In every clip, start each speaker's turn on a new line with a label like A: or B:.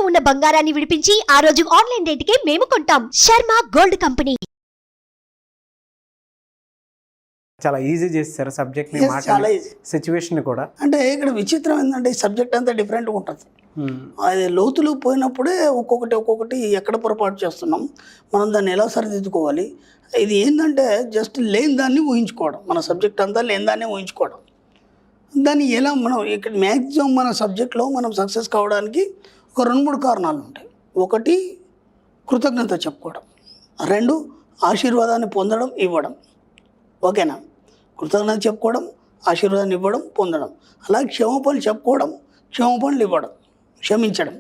A: ఇంట్లో ఉన్న బంగారాన్ని విడిపించి ఆ రోజు ఆన్లైన్ రేటుకే మేము కొంటాం. Sharma gold company.
B: చాలా ఈజీ చేస్తారు సబ్జెక్ట్ ని,
C: చాలా ఈజీ
B: సిచ్యువేషన్ కూడా.
C: అంటే ఇక్కడ విచిత్రం ఏంటంటే ఈ సబ్జెక్ట్ అంతా డిఫరెంట్గా ఉంటుంది. అది లోతులు పోయినప్పుడే ఒక్కొక్కటి ఎక్కడ పొరపాటు చేస్తున్నాం, మనం దాన్ని ఎలా సరిదిద్దుకోవాలి. ఇది ఏంటంటే జస్ట్ లేని దాన్ని ఊహించుకోవడం, మన సబ్జెక్ట్ అంతా లేని దాన్ని ఊహించుకోవడం. దాన్ని ఎలా మనం ఇక్కడ మ్యాక్సిమం మన సబ్జెక్ట్లో మనం సక్సెస్ కావడానికి ఒక 2-3 కారణాలు ఉంటాయి. ఒకటి కృతజ్ఞత చెప్పుకోవడం, 2 ఆశీర్వాదాన్ని పొందడం ఇవ్వడం. ఓకేనా? కృతజ్ఞత చెప్పుకోవడం, ఆశీర్వాదాన్ని ఇవ్వడం, పొందడం. అలాగే క్షమాపణలు చెప్పుకోవడం, క్షమాపణలు ఇవ్వడం, క్షమించడం.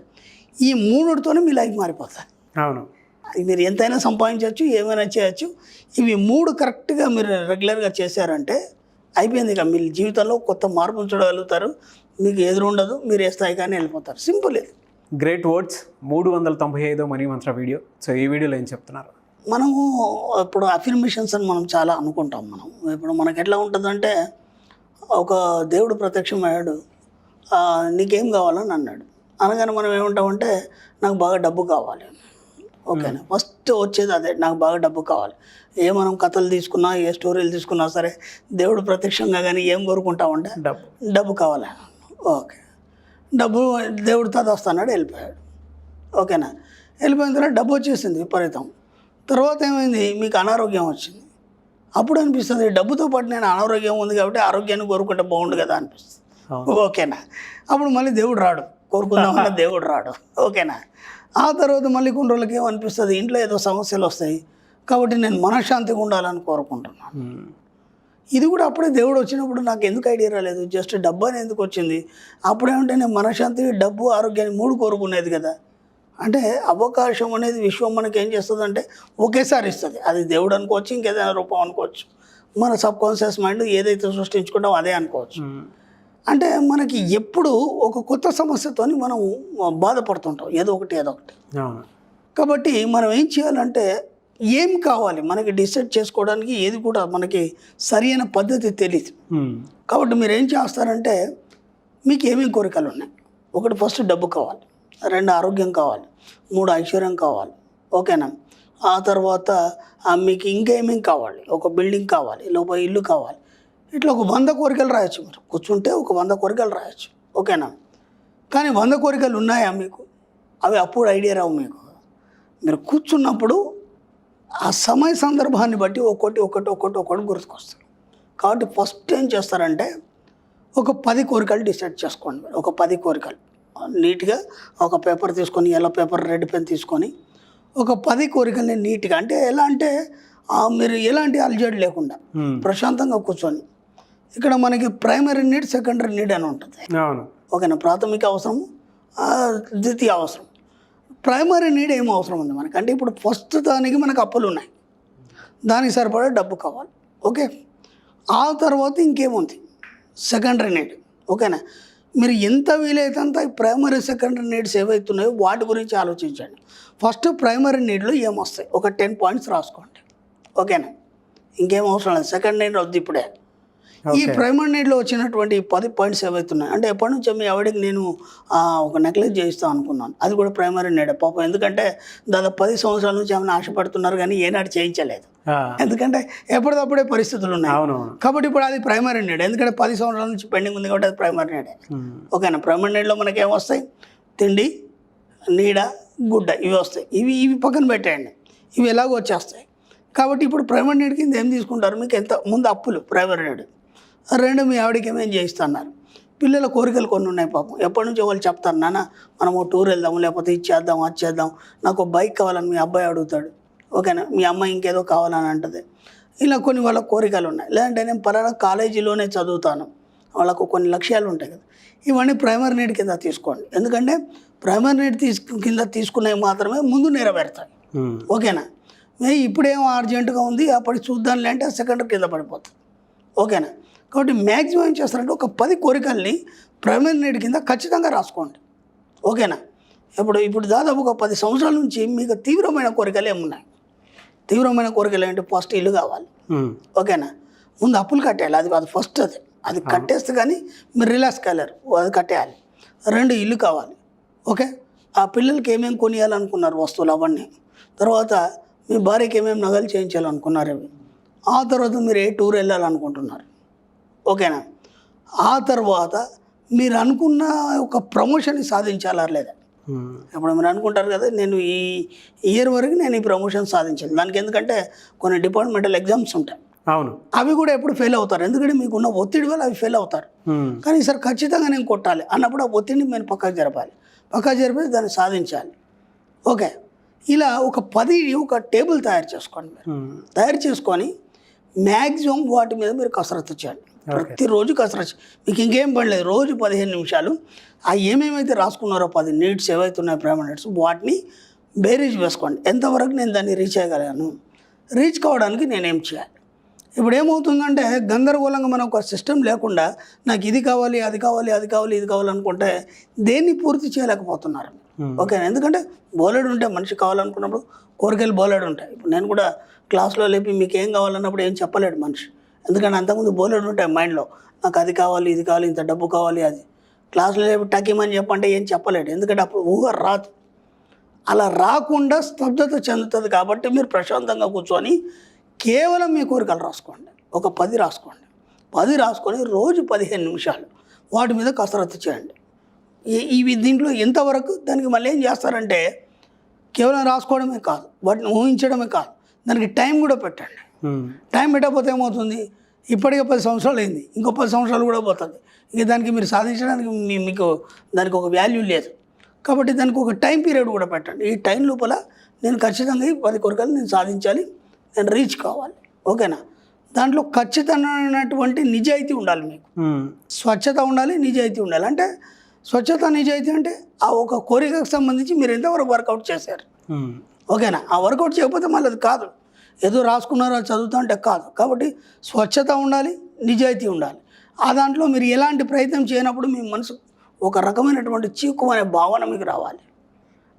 C: ఈ 3తోనే మీ లైఫ్ మారిపోతుంది.
B: అవును,
C: అది మీరు ఎంతైనా సంపాదించవచ్చు, ఏమైనా చేయొచ్చు. ఇవి 3 కరెక్ట్గా మీరు రెగ్యులర్గా చేశారంటే అయిపోయింది. ఇక మీ జీవితంలో కొత్త మార్పును చూడగలుగుతారు. మీకు ఎదురుండదు, మీరు ఏ స్థాయి కానీ వెళ్ళిపోతారు. సింపుల్ ఇది.
B: Great words. 395వ మనీ మంత్ర వీడియో. సో ఈ వీడియోలో ఏం చెప్తున్నారు?
C: మనము ఇప్పుడు అఫర్మేషన్స్ అని మనం చాలా అనుకుంటాం. ఇప్పుడు మనకు ఎట్లా ఉంటుందంటే, ఒక దేవుడు ప్రత్యక్షమయ్యాడు, నీకేం కావాలని అన్నాడు. అనగానే మనం ఏమంటామంటే నాకు బాగా డబ్బు కావాలి. ఓకేనా? ఫస్ట్ వచ్చేది అదే, నాకు బాగా డబ్బు కావాలి. మనం కథలు తీసుకున్నా, ఏ స్టోరీలు తీసుకున్నా సరే, దేవుడు ప్రత్యక్షంగా కానీ ఏం కోరుకుంటామంటే డబ్బు కావాలి. ఓకే, డబ్బు దేవుడు వస్తాడు, వెళ్ళిపోయాడు. ఓకేనా? వెళ్ళిపోయిన తర్వాత డబ్బు వచ్చేసింది విపరీతం. తర్వాత ఏమైంది, మీకు అనారోగ్యం వచ్చింది. అప్పుడు అనిపిస్తుంది డబ్బుతో పాటు నేను అనారోగ్యం ఉంది కాబట్టి ఆరోగ్యాన్ని కోరుకుంటే బాగుండు కదా అనిపిస్తుంది. ఓకేనా? అప్పుడు మళ్ళీ దేవుడు రాడు, కోరుకుందామన్నా దేవుడు రాడు. ఓకేనా? ఆ తర్వాత మళ్ళీ కొన్ని రోజులకి ఏమనిపిస్తుంది, ఇంట్లో ఏదో సమస్యలు వస్తాయి కాబట్టి నేను మనశ్శాంతిగా ఉండాలని కోరుకుంటున్నాను. ఇది కూడా అప్పుడే దేవుడు వచ్చినప్పుడు నాకు ఎందుకు ఐడియా రాలేదు, జస్ట్ డబ్బు అని ఎందుకు వచ్చింది. అప్పుడేమంటే నేను మనశ్శాంతి, డబ్బు, ఆరోగ్యాన్ని 3 కోరుకునేది కదా. అంటే అవకాశం అనేది విశ్వం మనకి ఏం చేస్తుంది అంటే ఒకేసారి ఇస్తుంది. అది దేవుడు అనుకోవచ్చు, ఇంకేదైనా రూపం అనుకోవచ్చు. మన సబ్కాన్షియస్ మైండ్ ఏదైతే సృష్టించుకుంటామో అదే అనుకోవచ్చు. అంటే మనకి ఎప్పుడు ఒక కొత్త సమస్యతో మనం బాధపడుతుంటాం, ఏదో ఒకటి. కాబట్టి మనం ఏం చేయాలంటే ఏం కావాలి మనకి డిసైడ్ చేసుకోవడానికి ఏది కూడా మనకి సరి అయిన పద్ధతి తెలియదు. కాబట్టి మీరు ఏం చేస్తారంటే మీకు ఏమేమి కోరికలు ఉన్నాయి. ఒకటి ఫస్ట్ డబ్బు కావాలి, 2 ఆరోగ్యం కావాలి, 3 ఐశ్వర్యం కావాలి. ఓకేనా? ఆ తర్వాత మీకు ఇంకేమేమి కావాలి, ఒక బిల్డింగ్ కావాలి, లోపల ఇల్లు కావాలి. ఇట్లా ఒక 100 కోరికలు రాయొచ్చు. మీరు కూర్చుంటే ఒక 100 కోరికలు రాయొచ్చు. ఓకేనా? కానీ 100 కోరికలు ఉన్నాయా మీకు? అవి అప్పుడు ఐడియా రావు మీకు. మీరు కూర్చున్నప్పుడు ఆ సమయ సందర్భాన్ని బట్టి ఒక్కొక్కటి గుర్తుకొస్తారు. కాబట్టి ఫస్ట్ ఏం చేస్తారంటే ఒక 10 కోరికలు డిసైడ్ చేసుకోండి. ఒక 10 కోరికలు నీట్గా ఒక పేపర్ తీసుకొని, ఎల్లో పేపర్, రెడ్ పెన్ తీసుకొని ఒక 10 కోరికల్ని నీట్గా, అంటే ఎలా అంటే మీరు ఎలాంటి అలజడి లేకుండా ప్రశాంతంగా కూర్చొని, ఇక్కడ మనకి ప్రైమరీ నీడ్, సెకండరీ నీడ్ అని ఉంటుంది. ఓకేనా? ప్రాథమిక అవసరం, ద్వితీయ అవసరం. ప్రైమరీ నీడ్ ఏమో అవసరం ఉంది మనకి, అంటే ఇప్పుడు ఫస్ట్ దానికి మనకు అప్పులు ఉన్నాయి, దానికి సరిపడా డబ్బు కావాలి. ఓకే, ఆ తర్వాత ఇంకేముంది, సెకండరీ నీడ్. ఓకేనా? మీరు ఎంత వీలైతే అంత ప్రైమరీ, సెకండరీ నీడ్స్ ఏవైతున్నాయో వాటి గురించి ఆలోచించండి. ఫస్ట్ ప్రైమరీ నీడ్లో ఏమొస్తాయి ఒక 10 పాయింట్స్ రాసుకోండి. ఓకేనా? ఇంకేం అవసరం లేదు, సెకండ్ నీడ్ వద్దు ఇప్పుడే. ఈ ప్రైమరీ నీడ్లో వచ్చినటువంటి 10 పాయింట్స్ ఏవైతున్నాయి అంటే, ఎప్పటి నుంచో మీ ఆవిడకి నేను ఒక నెక్లెస్ చేయిస్తాను అనుకున్నాను, అది కూడా ప్రైమరీ నీడే పాపం. ఎందుకంటే దాదాపు 10 సంవత్సరాల నుంచి ఆమెను ఆశపడుతున్నారు కానీ ఏనాడు చేయించలేదు. ఎందుకంటే ఎప్పటికప్పుడే పరిస్థితులు ఉన్నాయి కాబట్టి ఇప్పుడు అది ప్రైమరీ నీడ్. ఎందుకంటే 10 సంవత్సరాల నుంచి పెండింగ్ ఉంది కాబట్టి అది ప్రైమరీ నీడే. ఓకేనా? ప్రైమరీ నీడ్లో మనకి ఏమొస్తాయి, తిండి, నీడ, గుడ్డ, ఇవి వస్తాయి. ఇవి పక్కన పెట్టేయండి, ఇవి ఎలాగో వచ్చేస్తాయి. కాబట్టి ఇప్పుడు ప్రైమరీ నీడ్ కింద ఏం తీసుకుంటారు, మీకు ఎంత ముందు అప్పులు ప్రైమరీ నీడ్, 2 మీ ఆవిడకి ఏమేం చేయిస్తున్నారు, పిల్లల కోరికలు కొన్ని ఉన్నాయి పాపం. ఎప్పటి నుంచో వాళ్ళు చెప్తారు, నాన్న మనం టూర్ వెళ్దాం, లేకపోతే ఇది చేద్దాం, అది చేద్దాం, నాకు బైక్ కావాలని మీ అబ్బాయి అడుగుతాడు. ఓకేనా? మీ అమ్మాయి ఇంకేదో కావాలని అంటుంది. ఇలా కొన్ని వాళ్ళ కోరికలు ఉన్నాయి. లేదంటే నేను పలానా కాలేజీలోనే చదువుతాను, వాళ్ళకు కొన్ని లక్ష్యాలు ఉంటాయి కదా. ఇవన్నీ ప్రైమరీ నీడ్ కింద తీసుకోండి. ఎందుకంటే ప్రైమరీ నీడ్ కింద తీసుకునేవి మాత్రమే ముందు నెరవేరుతాయి. ఓకేనా? ఇప్పుడేమో అర్జెంటుగా ఉంది అప్పటికి చూద్దాంలే అంటే సెకండరీ కింద పడిపోతుంది. ఓకేనా? కాబట్టి మ్యాక్సిమం ఏం చేస్తారంటే ఒక 10 కోరికల్ని ప్రైమరీ నీడ్ కింద ఖచ్చితంగా రాసుకోండి. ఓకేనా? ఇప్పుడు దాదాపు ఒక 10 సంవత్సరాల నుంచి మీకు తీవ్రమైన కోరికలు ఏమున్నాయి? తీవ్రమైన కోరికలు ఏంటి? ఫస్ట్ ఇల్లు కావాలి. ఓకేనా? ముందు అప్పులు కట్టేయాలి, అది ఫస్ట్. అది కట్టేస్తే కానీ మీరు రిలాక్స్ కాలేరు, అది కట్టేయాలి. 2 ఇల్లు కావాలి. ఓకే, ఆ పిల్లలకి ఏమేమి కొనియాలనుకున్నారు వస్తువులు అవన్నీ, తర్వాత మీ భార్యకి ఏమేమి నగలు చేయించాలనుకున్నారు అవి, ఆ తర్వాత మీరు ఏ టూర్ వెళ్ళాలనుకుంటున్నారు, ఓకేనా. ఆ తర్వాత మీరు అనుకున్న ఒక ప్రమోషన్ సాధించాలా లేదా. ఇప్పుడు మీరు అనుకుంటారు కదా, నేను ఈ ఇయర్ వరకు నేను ఈ ప్రమోషన్ సాధించాను, దానికి ఎందుకంటే కొన్ని డిపార్ట్మెంటల్ ఎగ్జామ్స్ ఉంటాయి,
B: అవును,
C: అవి కూడా ఎప్పుడు ఫెయిల్ అవుతారు, ఎందుకంటే మీకున్న ఒత్తిడి వల్ల అవి ఫెయిల్ అవుతారు. కానీ ఈసారి ఖచ్చితంగా నేను కొట్టాలి అన్నప్పుడు ఆ ఒత్తిడిని నేను పక్కకు జరపాలి, పక్కకు జరిపి దాన్ని సాధించాలి. ఓకే, ఇలా ఒక టేబుల్ తయారు చేసుకోండి. మీరు తయారు చేసుకొని మ్యాక్సిమం వాటి మీద మీరు కసరత్తు చేయండి. ప్రతిరోజు కసరత్తు, మీకు ఇంకేం పడలేదు, రోజు 15 నిమిషాలు ఆ ఏమేమైతే రాసుకున్నారో 10 నీడ్స్ ఏవైతే ఉన్నాయో ప్రైమరీ నీడ్స్, వాటిని బేరీజ్ వేసుకోండి. ఎంతవరకు నేను దాన్ని రీచ్ అయ్యగలను, రీచ్ కావడానికి నేనేం చేయాలి. ఇప్పుడు ఏమవుతుందంటే గందరగోళంగా మనం ఒక సిస్టమ్ లేకుండా నాకు ఇది కావాలి అది కావాలి అది కావాలి ఇది కావాలి అనుకుంటే దేన్ని పూర్తి చేయలేకపోతున్నారు. ఓకేనా, ఎందుకంటే బోలెడు ఉంటాయి, మనిషి కావాలనుకున్నప్పుడు కోరికలు బోలెడు ఉంటాయి. ఇప్పుడు నేను కూడా క్లాస్లో లేపి మీకు ఏం కావాలన్నప్పుడు ఏం చెప్పలేడు మనిషి, ఎందుకంటే అంతకుముందు బోలెడు ఉంటాయి మైండ్లో, నాకు అది కావాలి ఇది కావాలి ఇంత డబ్బు కావాలి అది. క్లాస్లో లేపి టకీమని చెప్పంటే ఏం చెప్పలేడు, ఎందుకంటే అప్పుడు ఊహ రాదు. అలా రాకుండా స్తబ్దత చెందుతుంది. కాబట్టి మీరు ప్రశాంతంగా కూర్చొని కేవలం మీ కోరికలు రాసుకోండి, ఒక 10 రాసుకోండి. 10 రాసుకొని రోజు 15 నిమిషాలు వాటి మీద కసరత్తు చేయండి. ఇవి దీంట్లో ఎంతవరకు దానికి మళ్ళీ ఏం చేస్తారంటే కేవలం రాసుకోవడమే కాదు, వాటిని ఊహించడమే కాదు, దానికి టైం కూడా పెట్టండి. టైం పెట్టకపోతే ఏమవుతుంది, ఇప్పటికే 10 సంవత్సరాలు అయింది, ఇంకో 10 సంవత్సరాలు కూడా పోతుంది, ఇక దానికి మీరు సాధించడానికి మీకు దానికి ఒక వాల్యూ లేదు. కాబట్టి దానికి ఒక టైం పీరియడ్ కూడా పెట్టండి. ఈ టైం లోపల నేను ఖచ్చితంగా ఈ 10 కోరికలు నేను సాధించాలి, నేను రీచ్ కావాలి, ఓకేనా. దాంట్లో ఖచ్చితమైనటువంటి నిజాయితీ ఉండాలి, మీకు స్వచ్ఛత ఉండాలి, నిజాయితీ ఉండాలి. అంటే స్వచ్ఛత నిజాయితీ అంటే ఆ ఒక కోరికకు సంబంధించి మీరు ఎంతవరకు వర్కౌట్ చేశారు, ఓకేనా. ఆ వర్కౌట్ చేయకపోతే మళ్ళీ అది కాదు, ఏదో రాసుకున్నారో చదువుతా అంటే కాదు. కాబట్టి స్వచ్ఛత ఉండాలి, నిజాయితీ ఉండాలి. ఆ దాంట్లో మీరు ఎలాంటి ప్రయత్నం చేయనప్పుడు మీ మనసు ఒక రకమైనటువంటి చీకు అనే భావన మీకు రావాలి.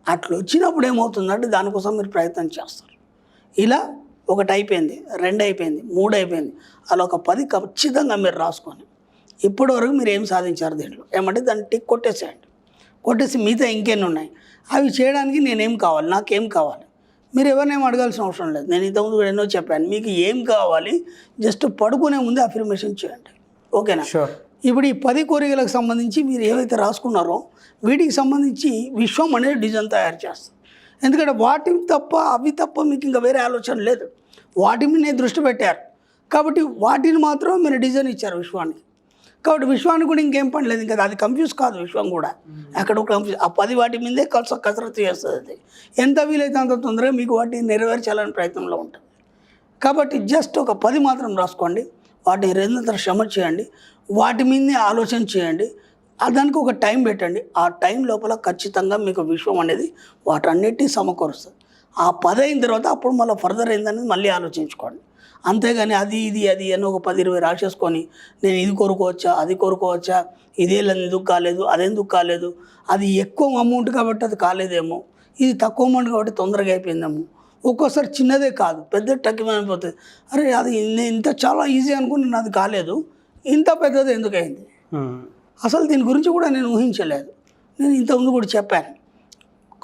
C: అట్లా వచ్చినప్పుడు ఏమవుతుందంటే దానికోసం మీరు ప్రయత్నం చేస్తారు. ఇలా 1 అయిపోయింది, 2 అయిపోయింది, 3 అయిపోయింది, అలా ఒక 10 ఖచ్చితంగా మీరు రాసుకొని ఇప్పటివరకు మీరు ఏం సాధించారు దీంట్లో ఏమంటే దాన్ని టిక్ కొట్టేసేయండి. కొట్టేసి మిగతా ఇంకెన్ని ఉన్నాయి అవి చేయడానికి నేనేం కావాలి, నాకేం కావాలి, మీరు ఎవరినేం అడగాల్సిన అవసరం లేదు. నేను ఇంతకుముందు కూడా ఎన్నో చెప్పాను, మీకు ఏం కావాలి జస్ట్ పడుకునే ముందే అఫర్మేషన్ చేయండి, ఓకేనా. ఇప్పుడు ఈ 10 కోరికలకు సంబంధించి మీరు ఏవైతే రాసుకున్నారో వీటికి సంబంధించి విశ్వం అనేది డిజైన్ తయారు చేస్తుంది. ఎందుకంటే వాటి తప్ప అవి తప్ప మీకు ఇంకా వేరే ఆలోచన లేదు, వాటి మీద దృష్టి పెట్టారు కాబట్టి వాటిని మాత్రం మీరు డిజైన్ ఇచ్చారు విశ్వానికి. కాబట్టి విశ్వానికి కూడా ఇంకేం పని లేదు, ఇంకా అది కన్ఫ్యూజ్ కాదు విశ్వం కూడా. అక్కడ కన్ఫ్యూజ్ ఆ 10 వాటి మీదే కసరత్తు చేస్తుంది. అది ఎంత వీలైతే అంత తొందరగా మీకు వాటిని నెరవేర్చాలని ప్రయత్నంలో ఉంటుంది. కాబట్టి జస్ట్ ఒక 10 మాత్రం రాసుకోండి, వాటిని నిరంతరం శ్రమ చేయండి, వాటి మీదే ఆలోచన చేయండి, దానికి ఒక టైం పెట్టండి. ఆ టైం లోపల ఖచ్చితంగా మీకు విశ్వం అనేది వాటన్నిటినీ సమకూరుస్తుంది. ఆ 10 అయిన తర్వాత అప్పుడు మళ్ళీ ఫర్దర్ అయిందనేది మళ్ళీ ఆలోచించుకోండి. అంతేగాని అది ఇది అది అని ఒక 10-20 రాసేసుకొని నేను ఇది కోరుకోవచ్చా అది కోరుకోవచ్చా, ఇదే ఎందుకు కాలేదు అదెందుకు కాలేదు, అది ఎక్కువ అమౌంట్ కాబట్టి అది కాలేదేమో, ఇది తక్కువ అమౌంట్ కాబట్టి తొందరగా అయిపోయిందేమో, ఒక్కోసారి చిన్నదే కాదు పెద్ద టక్కిమైపోతుంది, అరే అది ఇంత చాలా ఈజీ అనుకుని నేను అది కాలేదు, ఇంత పెద్దది ఎందుకు అయింది, అసలు దీని గురించి కూడా నేను ఊహించలేదు. నేను ఇంతకుముందు కూడా చెప్పాను,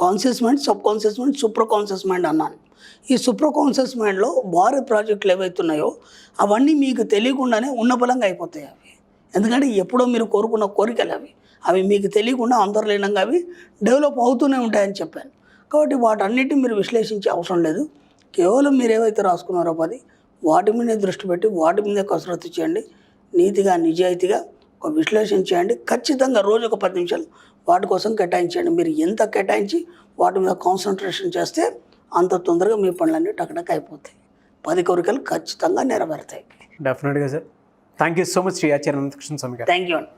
C: conscious mind, sub conscious mind, super conscious mind అన్నాను. ఈ సూపర్ కాన్షియస్ మైండ్లో భారీ ప్రాజెక్టులు ఏవైతున్నాయో అవన్నీ మీకు తెలియకుండానే ఉన్నపలంగా అయిపోతాయి అవి. ఎందుకంటే ఎప్పుడో మీరు కోరుకున్న కోరికలు అవి మీకు తెలియకుండా అంతర్లీనంగా అవి డెవలప్ అవుతూనే ఉంటాయని చెప్పాను. కాబట్టి వాటన్నిటిని మీరు విశ్లేషించే అవసరం లేదు, కేవలం మీరు ఏవైతే రాసుకున్నారో 10 వాటి మీదే దృష్టి పెట్టి వాటి మీదే కసరత్తు చేయండి, నీతిగా నిజాయితీగా ఒక విశ్లేషణ చేయండి. ఖచ్చితంగా రోజు ఒక 10 నిమిషాలు వాటి కోసం కేటాయించండి. మీరు ఎంత కేటాయించి వాటి మీద కాన్సన్ట్రేషన్ చేస్తే అంత తొందరగా మీ పనులన్నీ టకటక అయిపోతాయి, 10 కోరికలు ఖచ్చితంగా నెరవేరుతాయి.
B: Definitely sir. Thank you so much Shri Acharya Anantakrishna Swami garu.
C: Thank you అండి.